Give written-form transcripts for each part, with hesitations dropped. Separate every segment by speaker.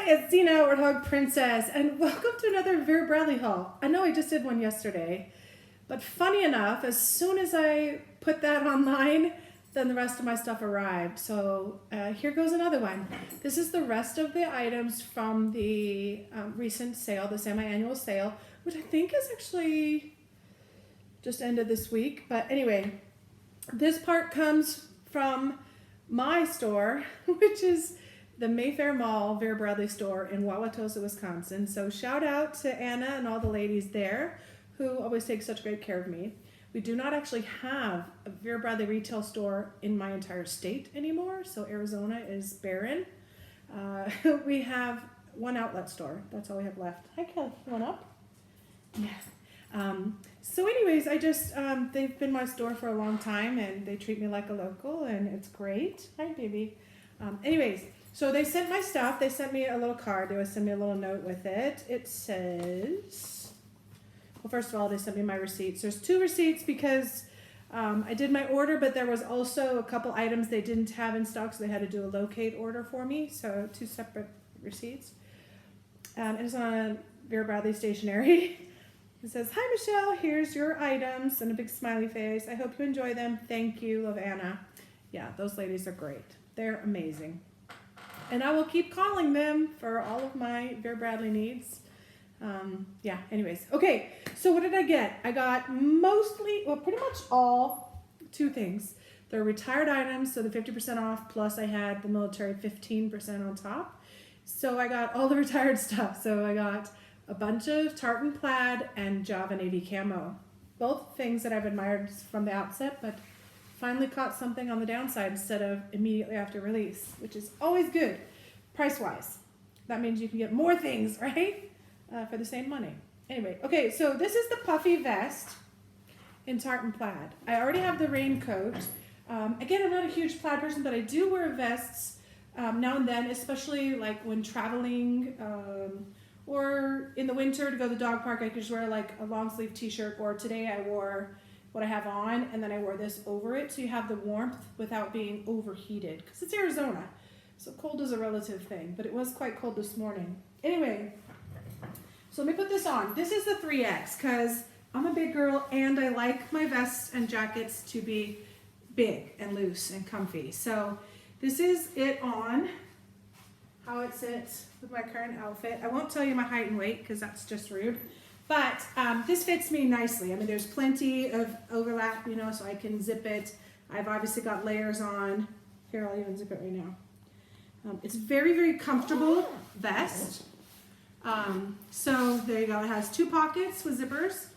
Speaker 1: Hi, it's Dina, Warthog Princess, and welcome to another Vera Bradley haul. I know I just did one yesterday, but funny enough, as soon as I put that online, then the rest of my stuff arrived. So here goes another one. This is the rest of the items from the recent sale, the semi-annual sale, which I think is actually just ended this week. But anyway, this part comes from my store, which is the Mayfair Mall Vera Bradley store in Wauwatosa, Wisconsin. So shout out to Anna and all the ladies there who always take such great care of me. We do not actually have a Vera Bradley retail store in my entire state anymore, so Arizona is barren. We have one outlet store. That's all we have left. Hi, Kelly. You want up? Yeah. So anyways, I just, they've been my store for a long time, and they treat me like a local, and it's great. Hi, baby. Anyways, so they sent my stuff. They sent me a little card. They always send me a little note with it. It says, well, first of all, they sent me my receipts. There's 2 receipts because I did my order, but there was also a couple items they didn't have in stock, so they had to do a locate order for me. So 2 separate receipts. And it's on Vera Bradley stationery. It says, "Hi, Michelle, here's your items," and a big smiley face. "I hope you enjoy them. Thank you, love, Anna." Yeah, those ladies are great. They're amazing. And I will keep calling them for all of my Vera Bradley needs. Yeah, anyways. Okay, so what did I get? I got mostly, well, pretty much all 2 things. They're retired items, so the 50% off, plus I had the military 15% on top. So I got all the retired stuff. So I got a bunch of Tartan Plaid and Java Navy Camo. Both things that I've admired from the outset, but finally caught something on the downside instead of immediately after release, which is always good, price-wise. That means you can get more things, right? For the same money. Anyway, okay, so this is the puffy vest in Tartan Plaid. I already have the raincoat. Again, I'm not a huge plaid person, but I do wear vests now and then, especially like when traveling or in the winter to go to the dog park. I could just wear like a long sleeve t-shirt, or today I wore what I have on, and then I wore this over it, so you have the warmth without being overheated, because it's Arizona, so cold is a relative thing, but it was quite cold this morning. Anyway, so let me put this on. This is the 3X, because I'm a big girl, and I like my vests and jackets to be big and loose and comfy. So this is it on, how it sits with my current outfit. I won't tell you my height and weight, because that's just rude. But this fits me nicely. I mean, there's plenty of overlap, you know, so I can zip it. I've obviously got layers on. Here, I'll even zip it right now. It's very, very comfortable vest. So there you go. It has 2 pockets with zippers.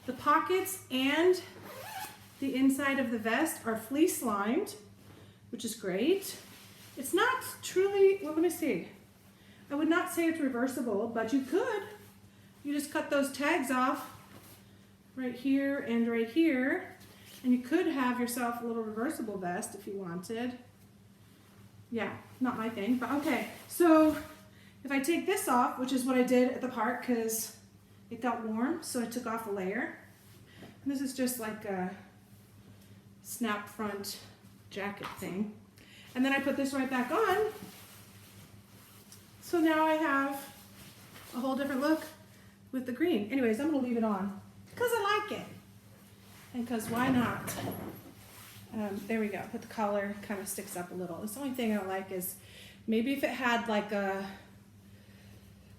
Speaker 1: The pockets and the inside of the vest are fleece lined, which is great. It's not truly, well, let me see. I would not say it's reversible, but you could. You just cut those tags off right here and right here, and you could have yourself a little reversible vest if you wanted. Yeah, not my thing, but okay. So if I take this off, which is what I did at the park because it got warm, so I took off a layer. And this is just like a snap front jacket thing. And then I put this right back on. So now I have a whole different look with the green. Anyways, I'm gonna leave it on because I like it, and because why not? There we go. Put the collar, kind of sticks up a little. The only thing I don't like is maybe if it had like a,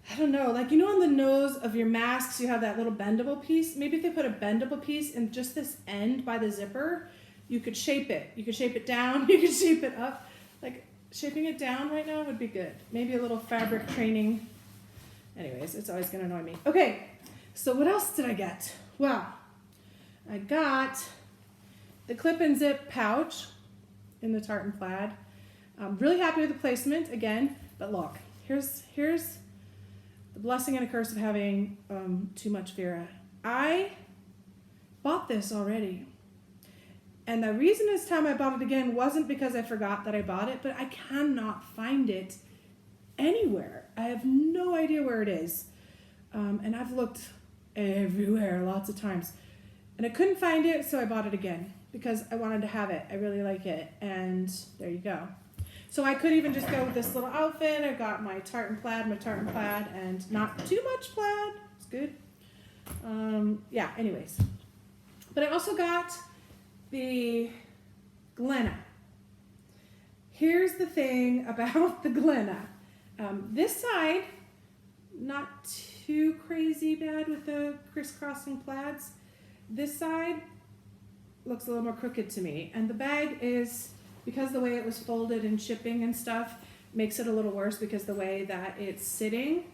Speaker 1: I don't know, like, you know, on the nose of your masks you have that little bendable piece. Maybe if they put a bendable piece in just this end by the zipper, you could shape it. You could shape it down. You could shape it up. Like, shaping it down right now would be good. Maybe a little fabric training. Anyways, it's always going to annoy me. Okay, so what else did I get? Well, I got the clip and zip pouch in the Tartan Plaid. I'm really happy with the placement again, but look, here's the blessing and a curse of having too much Vera. I bought this already. And the reason this time I bought it again wasn't because I forgot that I bought it, but I cannot find it anywhere. I have no idea where it is. And I've looked everywhere lots of times. And I couldn't find it, so I bought it again because I wanted to have it. I really like it. And there you go. So I could even just go with this little outfit. I got my tartan plaid, and not too much plaid. It's good. Yeah, anyways. But I also got the Glenna. Here's the thing about the Glenna. This side, not too crazy bad with the crisscrossing plaids. This side looks a little more crooked to me. And the bag is, because the way it was folded and shipping and stuff, makes it a little worse because the way that it's sitting.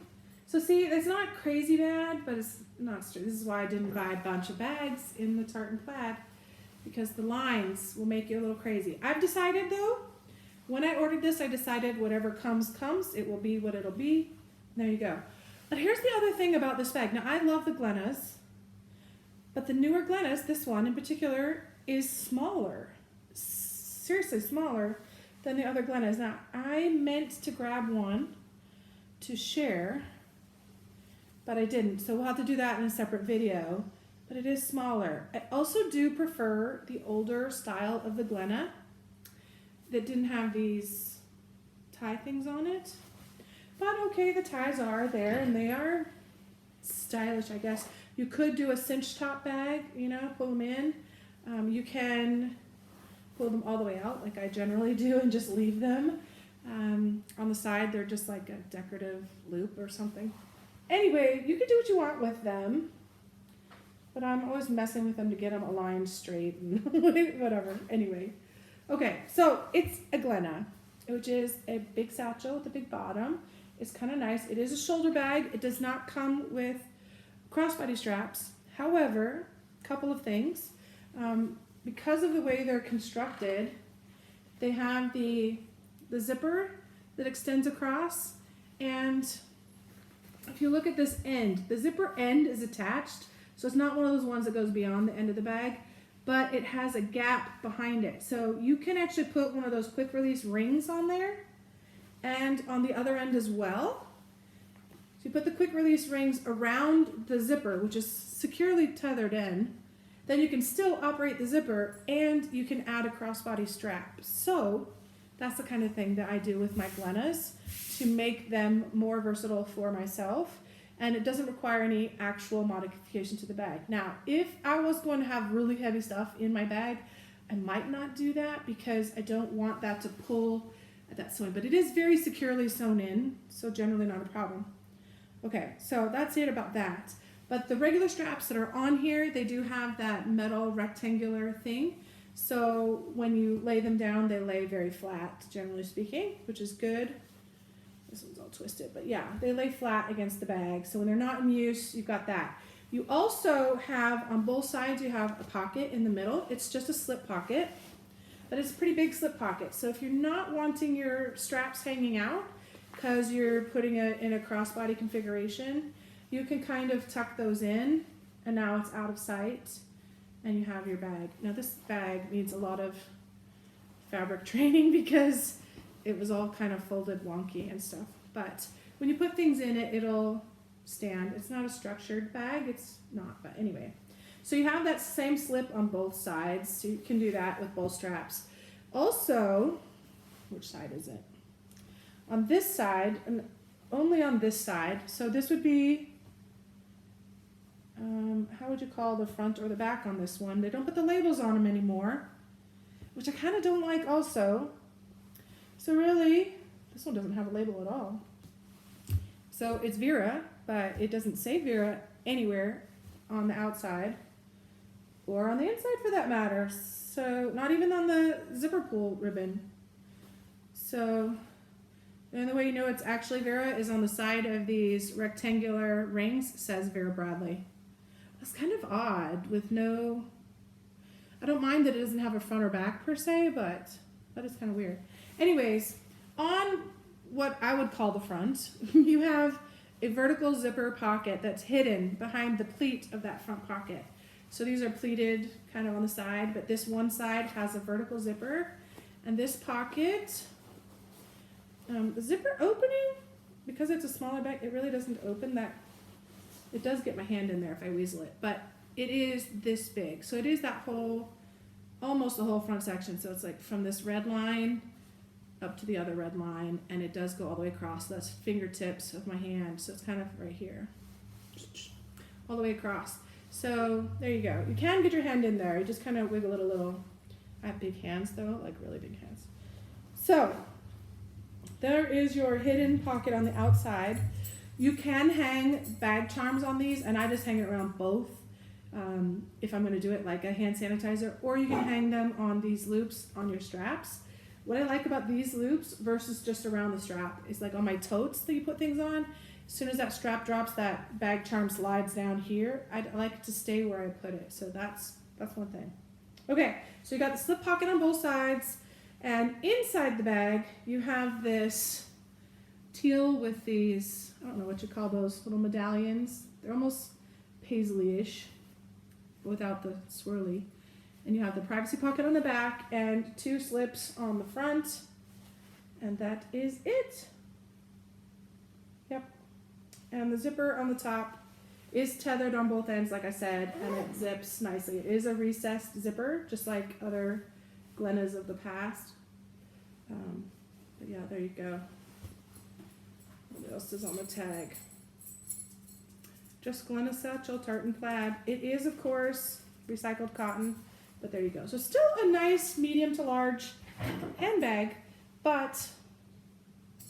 Speaker 1: So see, it's not crazy bad, but it's not straight. This is why I didn't buy a bunch of bags in the tartan plaid, because the lines will make you a little crazy. I've decided though, when I ordered this, I decided whatever comes, it will be what it'll be. There you go. But here's the other thing about this bag. Now, I love the Glennas, but the newer Glennas, this one in particular, is smaller. Seriously smaller than the other Glennas. Now, I meant to grab one to share, but I didn't. So we'll have to do that in a separate video. But it is smaller. I also do prefer the older style of the Glenna that didn't have these tie things on it. But okay, the ties are there and they are stylish, I guess. You could do a cinch top bag, you know, pull them in. You can pull them all the way out like I generally do and just leave them. On the side, they're just like a decorative loop or something. Anyway, you can do what you want with them. But I'm always messing with them to get them aligned straight and whatever. Anyway. Okay, so it's a Glenna, which is a big satchel with a big bottom. It's kind of nice. It is a shoulder bag. It does not come with crossbody straps. However, a couple of things. Because of the way they're constructed, they have the zipper that extends across. And if you look at this end, the zipper end is attached. So it's not one of those ones that goes beyond the end of the bag, but it has a gap behind it. So you can actually put one of those quick release rings on there and on the other end as well. So you put the quick release rings around the zipper, which is securely tethered in. Then you can still operate the zipper and you can add a crossbody strap. So that's the kind of thing that I do with my Glennas to make them more versatile for myself. And it doesn't require any actual modification to the bag. Now, if I was going to have really heavy stuff in my bag, I might not do that because I don't want that to pull at that sewing. But it is very securely sewn in, so generally not a problem. Okay, so that's it about that. But the regular straps that are on here, they do have that metal rectangular thing. So when you lay them down, they lay very flat, generally speaking, which is good. This one's all twisted, but yeah, they lay flat against the bag. So when they're not in use, you've got that. You also have, on both sides, you have a pocket in the middle. It's just a slip pocket, but it's a pretty big slip pocket. So if you're not wanting your straps hanging out because you're putting it in a crossbody configuration, you can kind of tuck those in, and now it's out of sight, and you have your bag. Now this bag needs a lot of fabric training because it was all kind of folded wonky and stuff. But when you put things in it, it'll stand. It's not a structured bag. It's not, but anyway. So you have that same slip on both sides. So you can do that with both straps. Also, which side is it? On this side, and only on this side. So this would be, how would you call the front or the back on this one? They don't put the labels on them anymore, which I kind of don't like also. So really, this one doesn't have a label at all. So it's Vera, but it doesn't say Vera anywhere on the outside or on the inside for that matter. So not even on the zipper pull ribbon. So the only way you know it's actually Vera is on the side of these rectangular rings. It says Vera Bradley. That's kind of odd with no, I don't mind that it doesn't have a front or back per se, but that is kind of weird. Anyways, on what I would call the front, you have a vertical zipper pocket that's hidden behind the pleat of that front pocket. So these are pleated kind of on the side, but this one side has a vertical zipper. And this pocket, the zipper opening, because it's a smaller bag, it really doesn't open that. It does get my hand in there if I weasel it, but it is this big. So it is that whole, almost the whole front section. So it's like from this red line up to the other red line, and it does go all the way across. So that's fingertips of my hand, so it's kind of right here, all the way across. So there you go. You can get your hand in there. You just kind of wiggle it a little. I have big hands though, like really big hands. So there is your hidden pocket on the outside. You can hang bag charms on these, and I just hang it around both if I'm going to do it like a hand sanitizer, or you can hang them on these loops on your straps. What I like about these loops versus just around the strap is like on my totes that you put things on, as soon as that strap drops, that bag charm slides down here. I like it to stay where I put it, so that's one thing. Okay, so you got the slip pocket on both sides, and inside the bag you have this teal with these, I don't know what you call those little medallions. They're almost paisley-ish without the swirly. And you have the privacy pocket on the back and 2 slips on the front, and that is it. Yep. And the zipper on the top is tethered on both ends, like I said, and it zips nicely. It is a recessed zipper, just like other Glennas of the past. But yeah, there you go. What else is on the tag? Just Glenna Satchel, Tartan Plaid. It is, of course, recycled cotton, but there you go. So still a nice medium to large handbag, but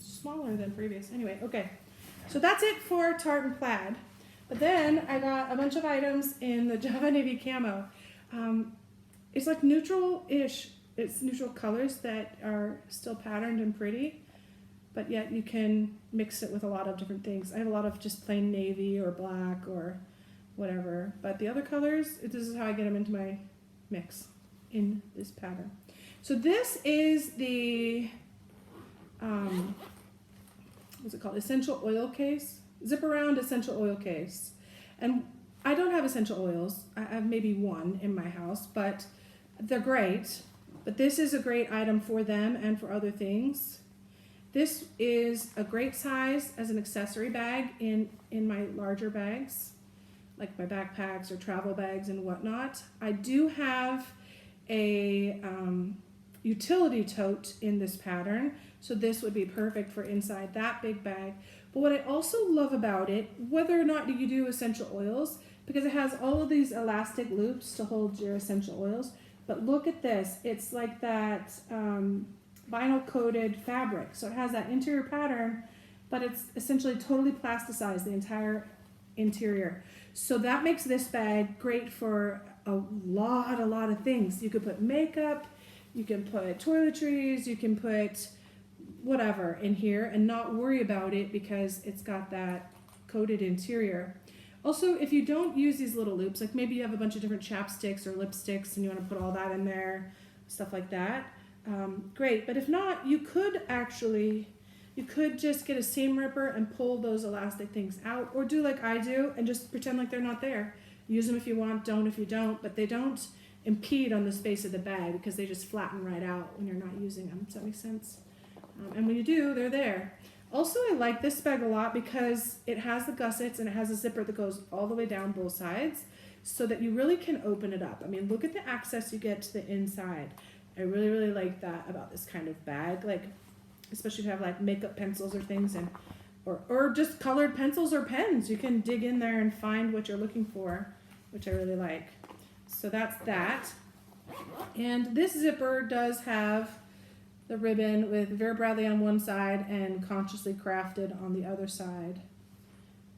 Speaker 1: smaller than previous. Anyway, okay. So that's it for Tartan Plaid. But then I got a bunch of items in the Java Navy Camo. It's like neutral-ish. It's neutral colors that are still patterned and pretty, but yet you can mix it with a lot of different things. I have a lot of just plain navy or black or whatever, but the other colors, this is how I get them into my mix in this pattern. So this is the, what's it called? Essential oil case, zip around essential oil case. And I don't have essential oils. I have maybe one in my house, but they're great. But this is a great item for them and for other things. This is a great size as an accessory bag in my larger bags, like my backpacks or travel bags and whatnot. I do have a utility tote in this pattern, so this would be perfect for inside that big bag. But what I also love about it, whether or not you do essential oils, because it has all of these elastic loops to hold your essential oils, but look at this, it's like that vinyl coated fabric. So it has that interior pattern, but it's essentially totally plasticized, the entire interior. So that makes this bag great for a lot of things. You could put makeup, you can put toiletries, you can put whatever in here and not worry about it because it's got that coated interior. Also, if you don't use these little loops, like maybe you have a bunch of different chapsticks or lipsticks and you want to put all that in there, stuff like that, great. But if not, you could just get a seam ripper and pull those elastic things out, or do like I do and just pretend like they're not there. Use them if you want, don't if you don't, but they don't impede on the space of the bag because they just flatten right out when you're not using them. Does that make sense? And when you do, they're there. Also, I like this bag a lot because it has the gussets and it has a zipper that goes all the way down both sides so that you really can open it up. I mean, look at the access you get to the inside. I really like that about this kind of bag, like especially if you have like makeup pencils or things, and or just colored pencils or pens. You can dig in there and find what you're looking for, which I really like. So that's that. And this zipper does have the ribbon with Vera Bradley on one side and Consciously Crafted on the other side.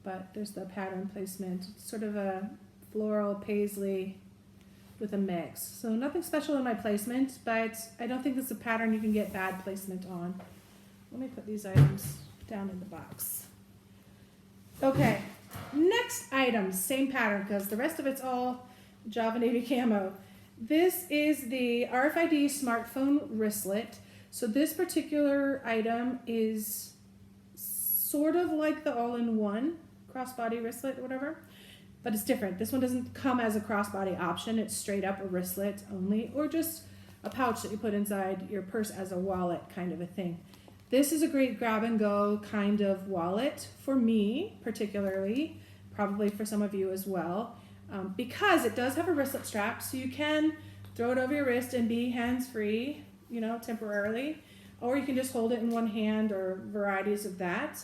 Speaker 1: But there's the pattern placement. It's sort of a floral paisley with a mix. So nothing special in my placement, but I don't think this is a pattern you can get bad placement on. Let me put these items down in the box. Okay, next item, same pattern because the rest of it's all Java Navy Camo. This is the RFID smartphone wristlet. So this particular item is sort of like the all-in-one crossbody wristlet or whatever, but it's different. This one doesn't come as a crossbody option. It's straight up a wristlet only, or just a pouch that you put inside your purse as a wallet kind of a thing. This is a great grab and go kind of wallet for me particularly, probably for some of you as well, because it does have a wristlet strap, so you can throw it over your wrist and be hands-free, you know, temporarily. or you can just hold it in one hand, or varieties of that.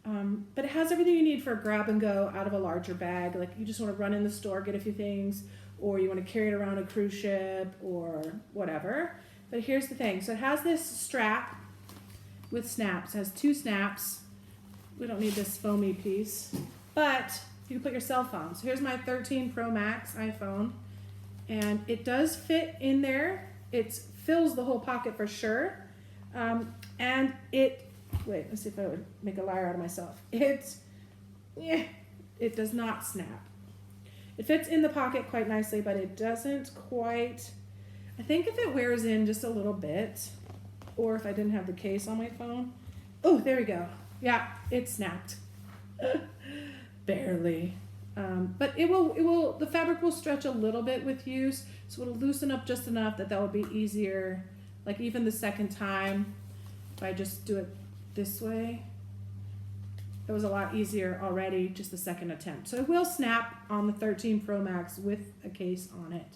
Speaker 1: But it has everything you need for a grab and go out of a larger bag. Like you just want to run in the store, get a few things, or you want to carry it around a cruise ship or whatever. But here's the thing. So it has this strap with snaps. It has 2 snaps. We don't need this foamy piece, but you can put your cell phone. So here's my 13 Pro Max iPhone, and it does fit in there. It fills the whole pocket for sure. And it, wait, let's see if I would make a liar out of myself. It does not snap. It fits in the pocket quite nicely, but it doesn't quite, I think if it wears in just a little bit, or if I didn't have the case on my phone. Oh, there we go. Yeah, it snapped. Barely. But the fabric will stretch a little bit with use, so it'll loosen up just enough that will be easier. Like even the second time, if I just do it this way, it was a lot easier already, just the second attempt. So it will snap on the 13 Pro Max with a case on it.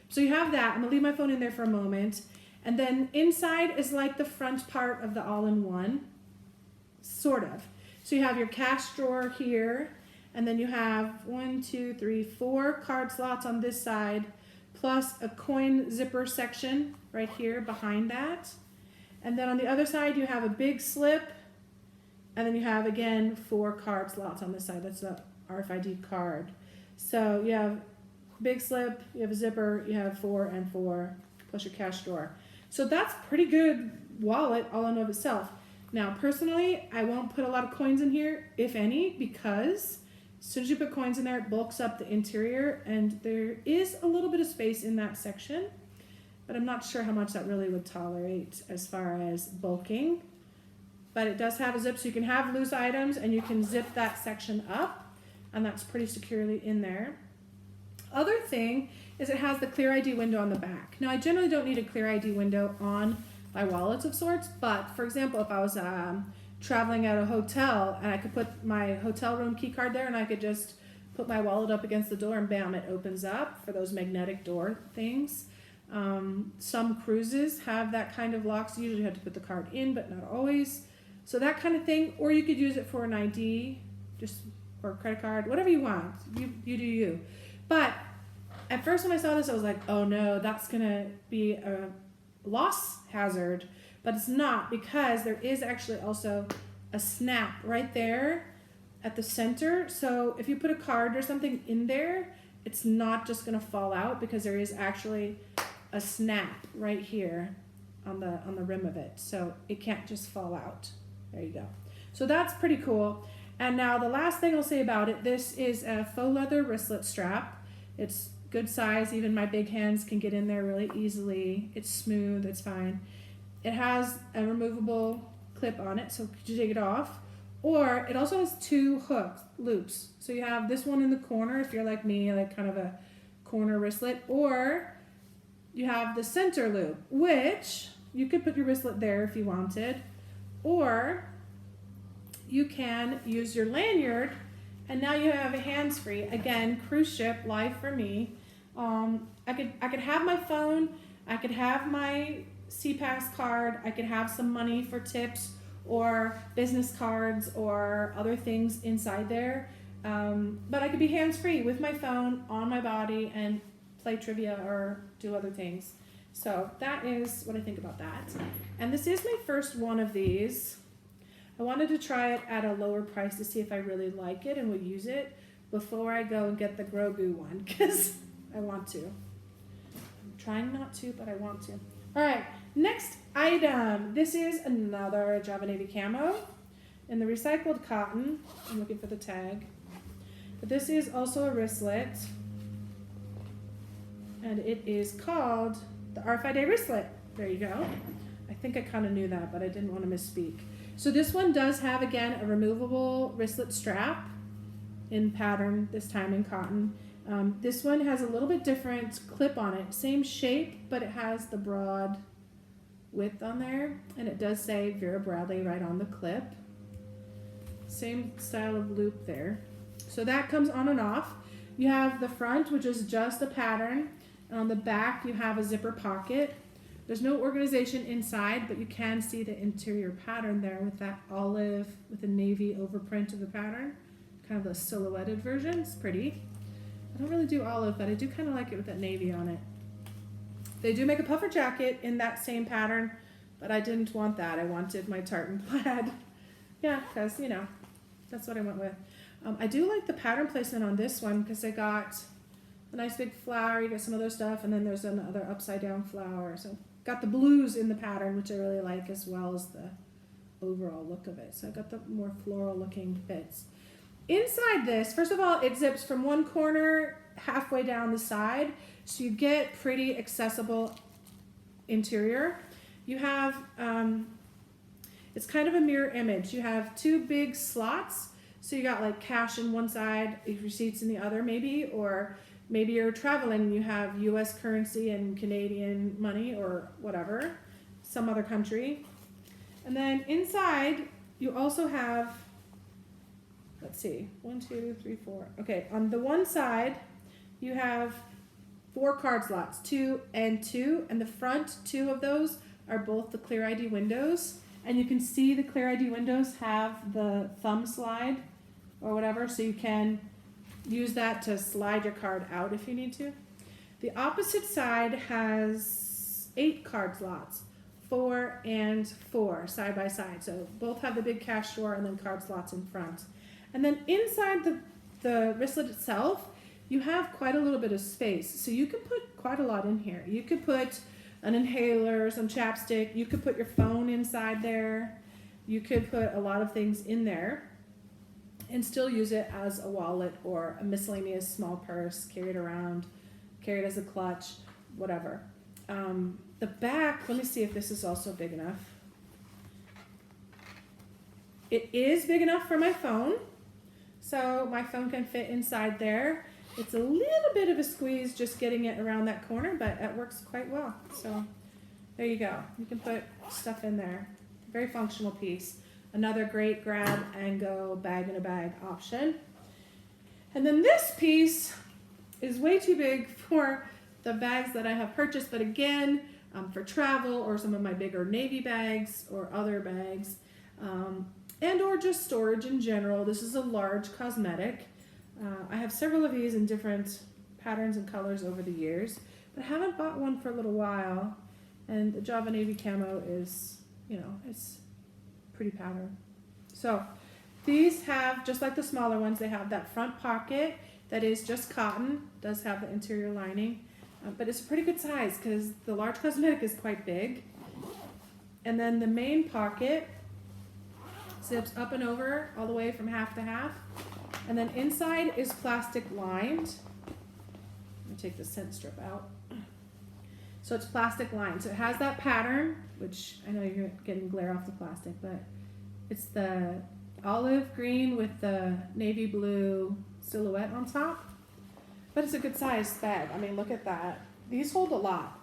Speaker 1: So you have that. I'm gonna leave my phone in there for a moment. And then inside is like the front part of the all-in-one, sort of. So you have your cash drawer here, and then you have 4 card slots on this side, plus a coin zipper section right here behind that. And then on the other side, you have a big slip, and then you have, again, 4 card slots on this side. That's the RFID card. So you have big slip, you have a zipper, you have 4 and 4, plus your cash drawer. So that's pretty good wallet all in of itself. Now, personally, I won't put a lot of coins in here, if any, because as soon as you put coins in there, it bulks up the interior, and there is a little bit of space in that section, but I'm not sure how much that really would tolerate as far as bulking. But it does have a zip, so you can have loose items, and you can zip that section up, and that's pretty securely in there. Other thing is it has the clear ID window on the back. Now, I generally don't need a clear ID window on my wallets of sorts, but for example, if I was traveling at a hotel and I could put my hotel room key card there, and I could just put my wallet up against the door and bam, it opens up for those magnetic door things. Some cruises have that kind of lock, so you usually have to put the card in, but not always. So that kind of thing, or you could use it for an ID, just or a credit card, whatever you want. You do you. But at first when I saw this, I was like, oh no, that's gonna be a loss hazard. But it's not, because there is actually also a snap right there at the center. So if you put a card or something in there, it's not just gonna fall out, because there is actually a snap right here on the rim of it. So it can't just fall out. There you go. So that's pretty cool. And now the last thing I'll say about it, this is a faux leather wristlet strap. It's good size. Even my big hands can get in there really easily. It's smooth. It's fine. It has a removable clip on it, so could you take it off? Or it also has 2 hook loops. So you have this one in the corner if you're like me, like kind of a corner wristlet, or you have the center loop, which you could put your wristlet there if you wanted, or you can use your lanyard, and now you have a hands-free. Again, cruise ship life for me. I could have my phone, I could have my CPAS card, I could have some money for tips or business cards or other things inside there, but I could be hands-free with my phone on my body and play trivia or do other things. So that is what I think about that. And this is my first one of these. I wanted to try it at a lower price to see if I really like it and would use it before I go and get the Grogu one, because I want to. I'm trying not to, but I want to. All right, next item. This is another Java Navy camo in the recycled cotton. I'm looking for the tag. But this is also a wristlet, and it is called the RFID wristlet. There you go. I think I kind of knew that, but I didn't want to misspeak. So this one does have, again, a removable wristlet strap in pattern, this time in cotton. This one has a little bit different clip on it. Same shape, but it has the broad width on there. And it does say Vera Bradley right on the clip. Same style of loop there. So that comes on and off. You have the front, which is just a pattern. And on the back, you have a zipper pocket. There's no organization inside, but you can see the interior pattern there with that olive with a navy overprint of the pattern. Kind of a silhouetted version. It's pretty. I don't really do olive, but I do kind of like it with that navy on it. They do make a puffer jacket in that same pattern, but I didn't want that. I wanted my tartan plaid. Yeah, because, you know, that's what I went with. I do like the pattern placement on this one because I got a nice big flower. You get some other stuff, and then there's another upside down flower. So got the blues in the pattern, which I really like, as well as the overall look of it. So I got the more floral looking bits. Inside this, first of all, it zips from one corner halfway down the side, so you get pretty accessible interior. You have, it's kind of a mirror image. You have two big slots, so you got like cash in one side, receipts in the other maybe, or maybe you're traveling and you have US currency and Canadian money or whatever, some other country. And then inside, you also have, let's see, 1, 2, 3, 4. Okay, on the one side, you have 4 card slots, 2 and 2, and the front 2 of those are both the Clear ID windows. And you can see the Clear ID windows have the thumb slide or whatever, so you can use that to slide your card out if you need to. The opposite side has 8 card slots, 4 and 4 side by side. So both have the big cash drawer and then card slots in front. And then inside the wristlet itself, you have quite a little bit of space. So you can put quite a lot in here. You could put an inhaler, some chapstick. You could put your phone inside there. You could put a lot of things in there and still use it as a wallet or a miscellaneous small purse, carry it around, carry it as a clutch, whatever. The back, let me see if this is also big enough. It is big enough for my phone, so my phone can fit inside there. It's a little bit of a squeeze just getting it around that corner, but it works quite well. So there you go. You can put stuff in there. Very functional piece. Another great grab and go bag in a bag option. And then this piece is way too big for the bags that I have purchased, but again, for travel or some of my bigger navy bags or other bags, and or just storage in general. This is a large cosmetic. I have several of these in different patterns and colors over the years, but I haven't bought one for a little while. And the Java Navy Camo is, you know, it's pretty pattern. So these have, just like the smaller ones, they have that front pocket that is just cotton, does have the interior lining, but it's a pretty good size because the large cosmetic is quite big. And then the main pocket zips up and over all the way from half to half. And then inside is plastic lined. Let me take the scent strip out. So it's plastic lined. So it has that pattern, which I know you're getting glare off the plastic, but it's the olive green with the navy blue silhouette on top. But it's a good sized bag. I mean, look at that. These hold a lot.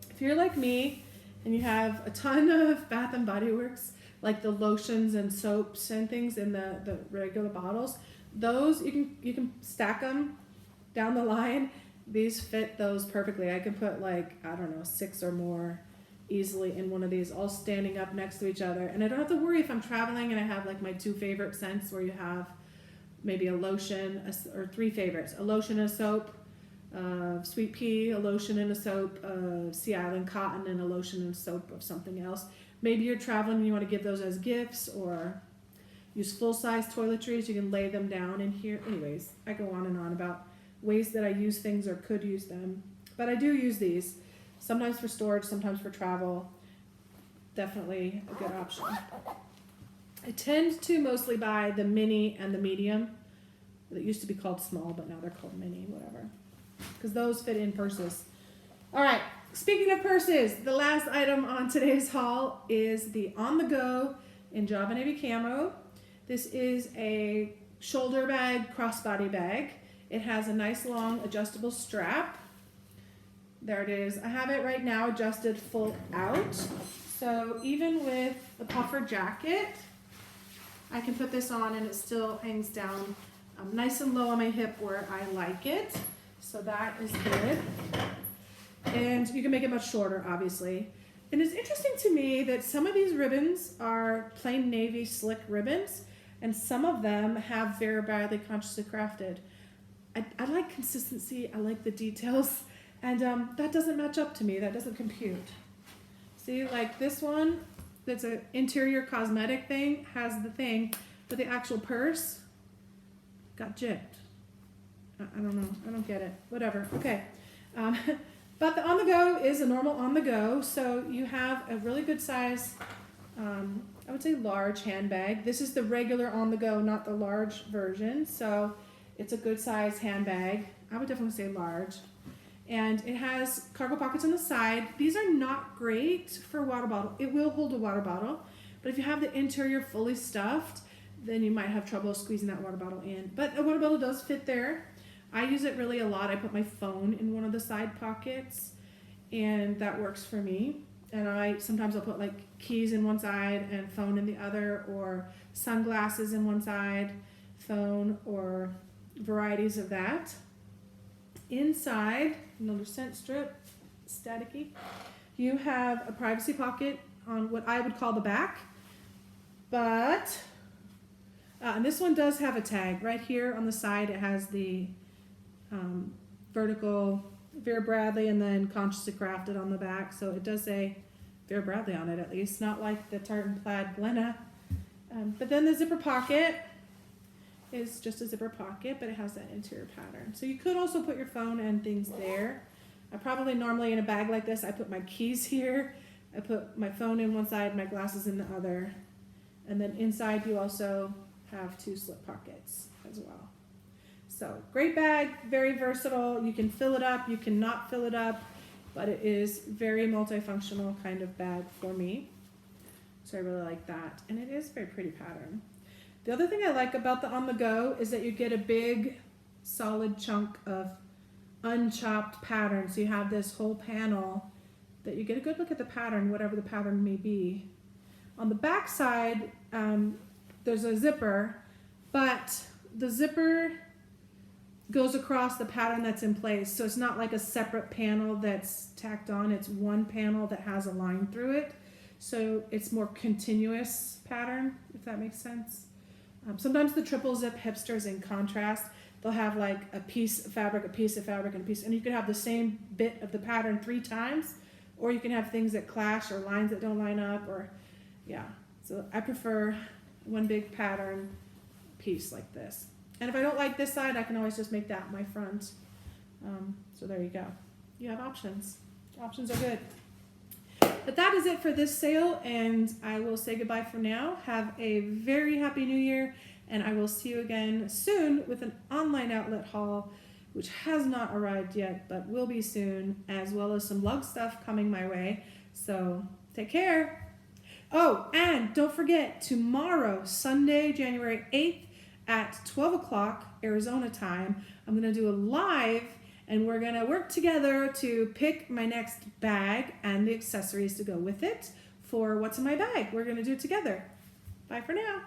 Speaker 1: If you're like me and you have a ton of Bath and Body Works, like the lotions and soaps and things in the regular bottles, those you can stack them down the line. These fit those perfectly. I can put like, I don't know, 6 or more easily in one of these, all standing up next to each other. And I don't have to worry if I'm traveling and I have like my 2 favorite scents where you have maybe a lotion, or 3 favorites, a lotion and a soap, sweet pea, a lotion and a soap, Sea Island cotton, and a lotion and a soap of something else. Maybe you're traveling and you want to give those as gifts, or use full-size toiletries. You can lay them down in here. Anyways, I go on and on about ways that I use things or could use them. But I do use these, sometimes for storage, sometimes for travel. Definitely a good option. I tend to mostly buy the mini and the medium. That used to be called small, but now they're called mini, whatever. Because those fit in purses. All right, speaking of purses, the last item on today's haul is the On The Go in Java Navy Camo. This is a shoulder bag, crossbody bag. It has a nice long adjustable strap. There it is. I have it right now adjusted full out. So even with the puffer jacket, I can put this on and it still hangs down nice and low on my hip where I like it. So that is good. And you can make it much shorter, obviously. And it's interesting to me that some of these ribbons are plain navy slick ribbons, and some of them have Vera Bradley consciously crafted. I like consistency, I like the details, and that doesn't match up to me, that doesn't compute. See, like this one, that's an interior cosmetic thing, has the thing, but the actual purse got gypped. I don't know, I don't get it, whatever, okay. But the On The Go is a normal On The Go, so you have a really good size, I would say large handbag. This is the regular On The Go, not the large version, so it's a good size handbag. I would definitely say large. And it has cargo pockets on the side. These are not great for a water bottle. It will hold a water bottle, but if you have the interior fully stuffed, then you might have trouble squeezing that water bottle in. But a water bottle does fit there. I use it really a lot. I put my phone in one of the side pockets, and that works for me. And sometimes I'll put like keys in one side and phone in the other, or sunglasses in one side, phone, or varieties of that. Inside, another scent strip, staticky, you have a privacy pocket on what I would call the back, but and this one does have a tag right here on the side. It has the vertical Vera Bradley and then consciously crafted on the back, so it does say Vera Bradley on it, at least, not like the Tartan Plaid Glenna. But then the zipper pocket is just a zipper pocket, but it has that interior pattern. So you could also put your phone and things there. I probably normally in a bag like this, I put my keys here. I put my phone in one side, my glasses in the other. And then inside you also have 2 slip pockets as well. So great bag, very versatile. You can fill it up, you can not fill it up, but it is very multifunctional kind of bag for me. So I really like that. And it is a very pretty pattern. The other thing I like about the On The Go is that you get a big solid chunk of unchopped pattern. So you have this whole panel that you get a good look at the pattern, whatever the pattern may be. On the back side, there's a zipper, but the zipper goes across the pattern that's in place. So it's not like a separate panel that's tacked on. It's one panel that has a line through it. So it's more continuous pattern, if that makes sense. Sometimes the triple zip hipsters, in contrast, they'll have like a piece of fabric, a piece of fabric, and a piece, and you can have the same bit of the pattern 3 times, or you can have things that clash or lines that don't line up, or yeah. So I prefer one big pattern piece like this. And if I don't like this side, I can always just make that my front. So there you go. You have options. Options are good. But that is it for this sale, and I will say goodbye for now. Have a very happy new year, and I will see you again soon with an online outlet haul, which has not arrived yet, but will be soon, as well as some lug stuff coming my way. So take care. Oh, and don't forget, tomorrow, Sunday, January 8th at 12 o'clock Arizona time, I'm going to do a live, and we're going to work together to pick my next bag and the accessories to go with it for what's in my bag. We're going to do it together. Bye for now.